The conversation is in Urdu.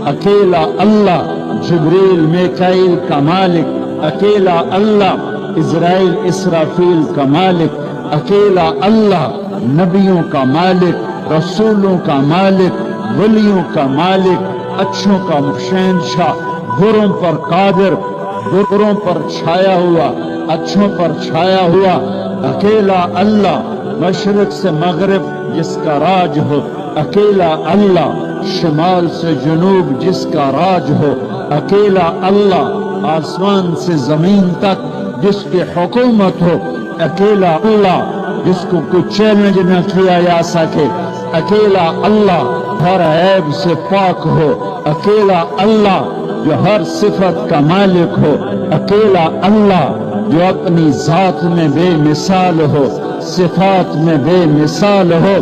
اکیلا اللہ جبریل میکائیل کا مالک، اکیلا اللہ اسرائیل اسرافیل کا مالک، اکیلا اللہ نبیوں کا مالک، رسولوں کا مالک، ولیوں کا مالک، اچھوں کا شہنشاہ، بروں پر قادر، بروں پر چھایا ہوا، اچھوں پر چھایا ہوا، اکیلا اللہ مشرق سے مغرب جس کا راج ہو، اکیلا اللہ شمال سے جنوب جس کا راج ہو، اکیلا اللہ آسمان سے زمین تک جس کی حکومت ہو، اکیلا اللہ جس کو کوئی چیلنج نہ کیا جا سکے، اکیلا اللہ ہر عیب سے پاک ہو، اکیلا اللہ جو ہر صفت کا مالک ہو، اکیلا اللہ جو اپنی ذات میں بے مثال ہو، صفات میں بے مثال ہو،